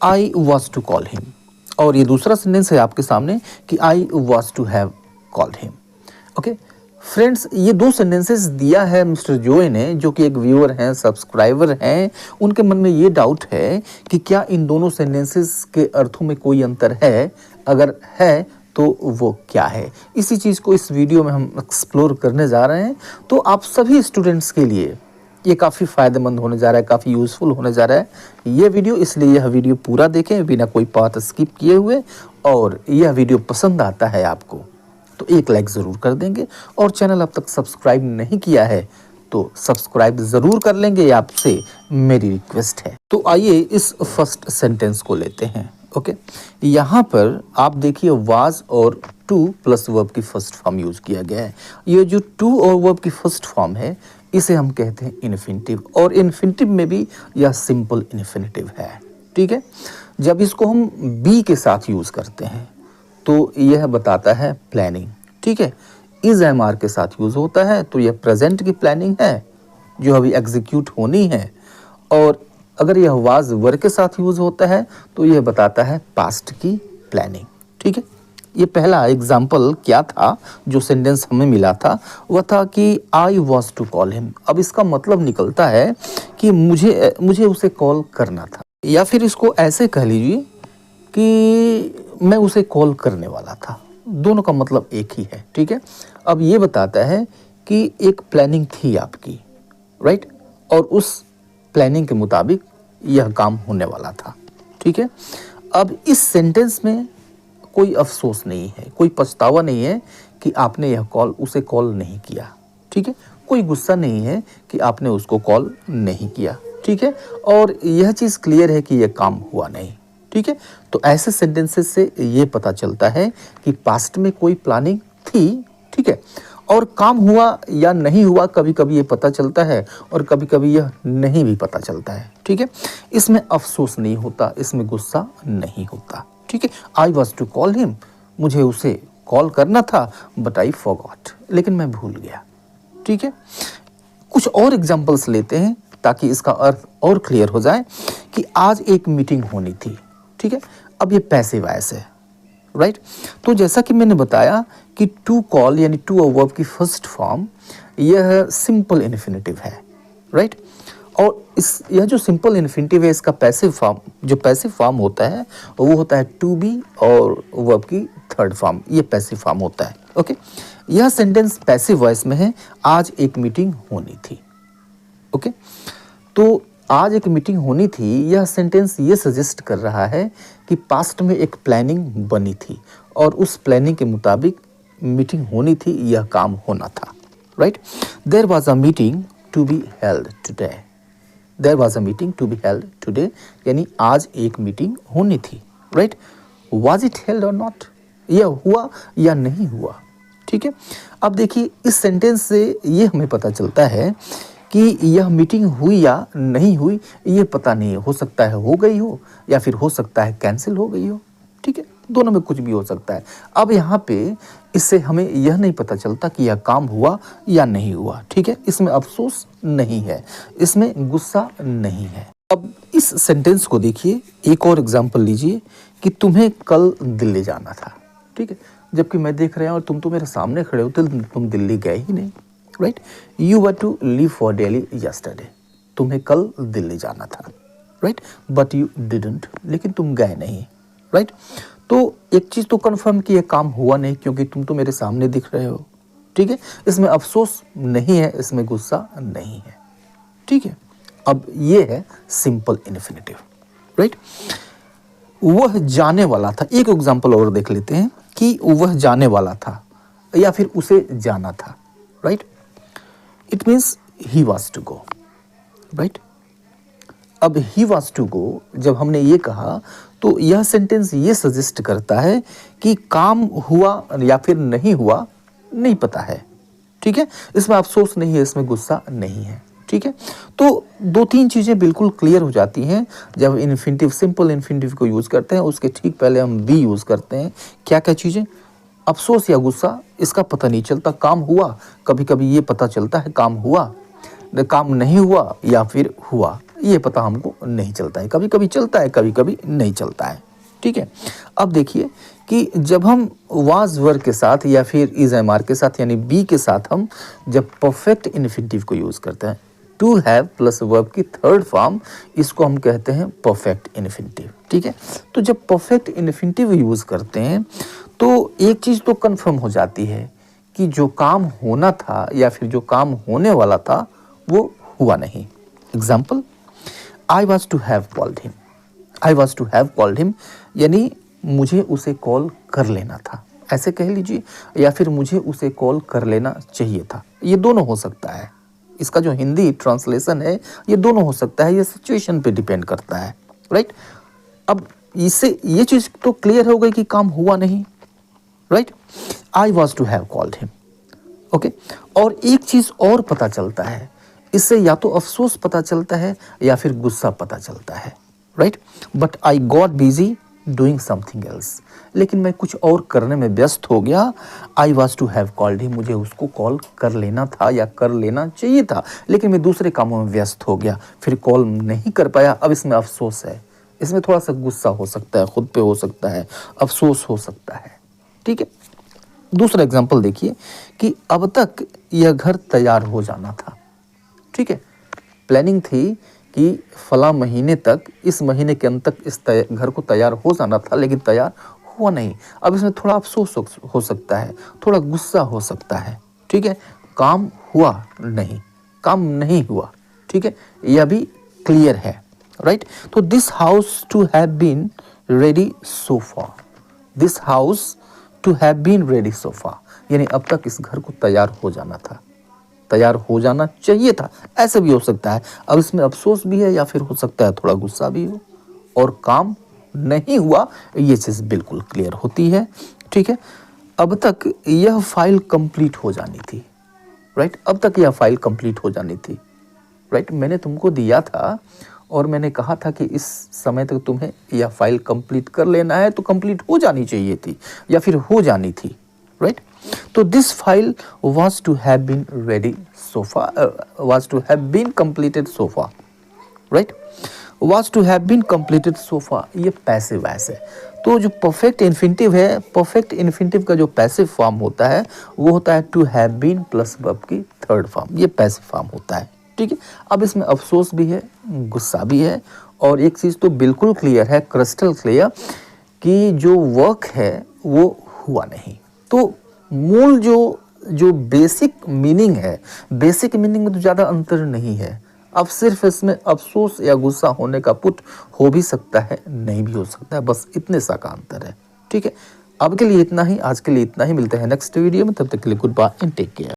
I was to call him, और ये दूसरा सेंटेंस है आपके सामने कि I was to have called him. Okay friends, ये दो सेंटेंसेस दिया है मिस्टर जोए ने, जो कि एक व्यूअर हैं, सब्सक्राइबर हैं। उनके मन में ये डाउट है कि क्या इन दोनों सेंटेंसेस के अर्थों में कोई अंतर है, अगर है तो वो क्या है। इसी चीज़ को इस वीडियो में हम एक्सप्लोर करने जा रहे हैं। तो आप सभी स्टूडेंट्स के लिए ये काफ़ी फ़ायदेमंद होने जा रहा है, काफ़ी यूज़फुल होने जा रहा है ये वीडियो, इसलिए यह वीडियो पूरा देखें बिना कोई पार्ट स्किप किए हुए। और यह वीडियो पसंद आता है आपको तो एक लाइक ज़रूर कर देंगे, और चैनल अब तक सब्सक्राइब नहीं किया है तो सब्सक्राइब ज़रूर कर लेंगे, ये आपसे मेरी रिक्वेस्ट है। तो आइए इस फर्स्ट सेंटेंस को लेते हैं। ओके, यहाँ पर आप देखिए वाज और टू प्लस वर्ब की फर्स्ट फॉर्म यूज़ किया गया है। ये जो टू और वर्ब की फर्स्ट फॉर्म है इसे हम कहते हैं इन्फिनिटिव, और इन्फिनिटिव में भी यह सिंपल इन्फिनिटिव है। ठीक है, जब इसको हम बी के साथ यूज़ करते हैं तो यह बताता है प्लानिंग। ठीक है, इज एम आर के साथ यूज़ होता है तो यह प्रेजेंट की प्लानिंग है जो अभी एग्जीक्यूट होनी है, और अगर यह वाज वर के साथ यूज़ होता है तो यह बताता है पास्ट की प्लानिंग। ठीक है, ये पहला एग्जाम्पल क्या था, जो सेंटेंस हमें मिला था वह था कि I was to call him. अब इसका मतलब निकलता है कि मुझे उसे कॉल करना था, या फिर इसको ऐसे कह लीजिए कि मैं उसे कॉल करने वाला था। दोनों का मतलब एक ही है। ठीक है, अब ये बताता है कि एक प्लानिंग थी आपकी, राइट, और उस प्लानिंग के मुताबिक यह काम होने वाला था। ठीक है, अब इस सेंटेंस में कोई अफसोस नहीं है, कोई पछतावा नहीं है कि आपने उसे कॉल नहीं किया। ठीक है, कोई गुस्सा नहीं है कि आपने उसको कॉल नहीं किया। ठीक है, और यह चीज़ क्लियर है कि यह काम हुआ नहीं। ठीक है, तो ऐसे सेंटेंसेस से ये पता चलता है कि पास्ट में कोई प्लानिंग थी। ठीक है, और काम हुआ या नहीं हुआ कभी कभी ये पता चलता है, और कभी कभी यह नहीं भी पता चलता है। ठीक है, इसमें अफसोस नहीं होता, इसमें गुस्सा नहीं होता। ठीक है, I was to call him, मुझे उसे कॉल करना था बट आई फॉरगॉट, लेकिन मैं भूल गया। ठीक है, कुछ और एग्जांपल्स लेते हैं ताकि इसका अर्थ और क्लियर हो जाए कि आज एक मीटिंग होनी थी। ठीक है, अब ये पैसिव वॉइस है, राइट। तो जैसा कि मैंने बताया कि टू कॉल यानी टू और वर्ब की फर्स्ट फॉर्म यह सिंपल इन्फिनिटिव है, राइट। और यह जो सिंपल इन्फिनिटिव है इसका पैसिव फॉर्म होता है वो होता है टू बी, और वर्ब की थर्ड फॉर्म ये पैसिव फॉर्म होता है। ओके, यह सेंटेंस पैसिव वॉइस में है, आज एक मीटिंग होनी थी। ओके, तो आज एक मीटिंग होनी थी, यह सेंटेंस ये सजेस्ट कर रहा है कि पास्ट में एक प्लानिंग बनी थी और उस प्लानिंग के मुताबिक मीटिंग होनी थी, यह काम होना था, right. There was a meeting to be held today, there was a meeting to be held today, यानी आज एक मीटिंग होनी थी, राइट। वाज इट हेल्ड और नॉट, यह हुआ या नहीं हुआ। ठीक है, अब देखिए इस सेंटेंस से ये हमें पता चलता है कि यह मीटिंग हुई या नहीं हुई ये पता नहीं है, हो सकता है हो गई हो या फिर हो सकता है कैंसिल हो गई हो। ठीक है, दोनों में कुछ भी हो सकता है। अब यहाँ पे इससे हमें यह नहीं पता चलता कि यह काम हुआ या नहीं हुआ। ठीक है, इसमें अफसोस नहीं है, इसमें गुस्सा नहीं है। अब इस सेंटेंस को देखिए, एक और एग्जाम्पल लीजिए कि तुम्हें कल दिल्ली जाना था। ठीक है, जबकि मैं देख रहा हूँ और तुम तो मेरे सामने खड़े हो, तो तुम दिल्ली गए ही नहीं, right. You were to leave for Delhi yesterday, तुम्हें कल दिल्ली जाना था, राइट, बट यू डिडंट, लेकिन तुम गए नहीं, राइट। तो एक चीज़ तो कंफर्म कि यह काम हुआ नहीं क्योंकि तुम तो मेरे सामने दिख रहे हो। ठीक है, इसमें अफसोस नहीं है, इसमें गुस्सा नहीं है। ठीक है, अब ये है सिंपल इन्फिनिटिव, राइट। वह जाने वाला था, एक एग्जांपल और देख लेते हैं कि वह जाने वाला था या फिर उसे जाना था, right. It means he was to go, right. अब ही वॉज टू गो जब हमने ये कहा तो यह सेंटेंस ये सजेस्ट करता है कि काम हुआ या फिर नहीं हुआ नहीं पता है। ठीक है, इसमें अफसोस नहीं है, इसमें गुस्सा नहीं है। ठीक है, तो दो तीन चीज़ें बिल्कुल क्लियर हो जाती हैं जब इन्फिनिटिव, सिंपल इन्फिनिटिव को यूज़ करते हैं। उसके ठीक पहले हम बी यूज़ करते हैं। क्या क्या चीज़ें, अफसोस या गुस्सा इसका पता नहीं चलता, काम हुआ कभी कभी ये पता चलता है काम हुआ, काम नहीं हुआ या फिर हुआ, ये पता हमको नहीं चलता है, कभी कभी चलता है, कभी कभी नहीं चलता है। ठीक है, अब देखिए कि जब हम वाज वर्ब के साथ या फिर इज एम आर के साथ यानी बी के साथ हम जब परफेक्ट इन्फिनिटिव को यूज़ करते हैं, टू हैव प्लस वर्ब की थर्ड फॉर्म, इसको हम कहते हैं परफेक्ट इन्फिनिटिव। ठीक है, तो जब परफेक्ट इन्फिनिटिव यूज़ करते हैं तो एक चीज़ तो कन्फर्म हो जाती है कि जो काम होना था या फिर जो काम होने वाला था वो हुआ नहीं। Example, I was to have called him, I was to have called him यानी मुझे उसे कॉल कर लेना था, ऐसे कह लीजिए, या फिर मुझे उसे कॉल कर लेना चाहिए था। ये दोनों हो सकता है, इसका जो हिंदी ट्रांसलेशन है ये दोनों हो सकता है, ये सिचुएशन पे डिपेंड करता है। राइट, अब इससे ये चीज़ तो क्लियर हो गई कि काम हुआ नहीं। Right, I was to have called him. Okay, और एक चीज़ और पता चलता है इससे, या तो अफसोस पता चलता है या फिर गुस्सा पता चलता है। Right, but I got busy doing something else, लेकिन मैं कुछ और करने में व्यस्त हो गया। I was to have called him, मुझे उसको कॉल कर लेना था या कर लेना चाहिए था, लेकिन मैं दूसरे कामों में व्यस्त हो गया, फिर कॉल नहीं कर पाया। अब इसमें अफसोस है, इसमें थोड़ा सा गुस्सा हो सकता है, खुद पे हो सकता है, अफसोस हो सकता है। ठीक है, दूसरा एग्जाम्पल देखिए कि अब तक यह घर तैयार हो जाना था। ठीक है, प्लानिंग थी कि फला महीने तक, इस महीने के अंत तक इस घर को तैयार हो जाना था, लेकिन तैयार हुआ नहीं। अब इसमें थोड़ा अफसोस हो सकता है, थोड़ा गुस्सा हो सकता है। ठीक है, काम हुआ नहीं, काम नहीं हुआ। ठीक है, यह भी क्लियर है। राइट, तो this house to have been ready so far, this house to have been ready so far यानी अब तक इस घर को तैयार हो जाना था, तैयार हो जाना चाहिए था, ऐसे भी हो सकता है। अब इसमें अफसोस भी है या फिर हो सकता है थोड़ा गुस्सा भी हो, और काम नहीं हुआ, ये चीज़ बिल्कुल क्लियर होती है। ठीक है, अब तक यह फाइल कंप्लीट हो जानी थी। राइट, अब तक यह फाइल कंप्लीट हो जानी थी। राइट, मैंने तुमको दिया था और मैंने कहा था कि इस समय तक तुम्हें यह फाइल कंप्लीट कर लेना है, तो कंप्लीट हो जानी चाहिए थी या फिर हो जानी थी। राइट, तो this file was to have been ready so far, was to have been completed so far. Right, was to have been completed so far, ये पैसिव वॉइस है। तो जो परफेक्ट इन्फिनिटिव है, परफेक्ट इन्फिनिटिव का जो passive form होता है वो होता है to have been plus verb की थर्ड फॉर्म, ये पैसिव फॉर्म होता है। ठीक है, अब इसमें अफसोस भी है, गुस्सा भी है, और एक चीज़ तो बिल्कुल क्लियर है, क्रिस्टल क्लियर, कि जो वर्क है वो हुआ नहीं। तो मूल जो बेसिक मीनिंग है, बेसिक मीनिंग में तो ज़्यादा अंतर नहीं है। अब सिर्फ इसमें अफसोस या गुस्सा होने का पुट हो भी सकता है, नहीं भी हो सकता है, बस इतने सा का अंतर है। ठीक है, अब के लिए इतना ही, आज के लिए इतना ही, मिलते हैं नेक्स्ट वीडियो में, तब तक के लिए goodbye and take care.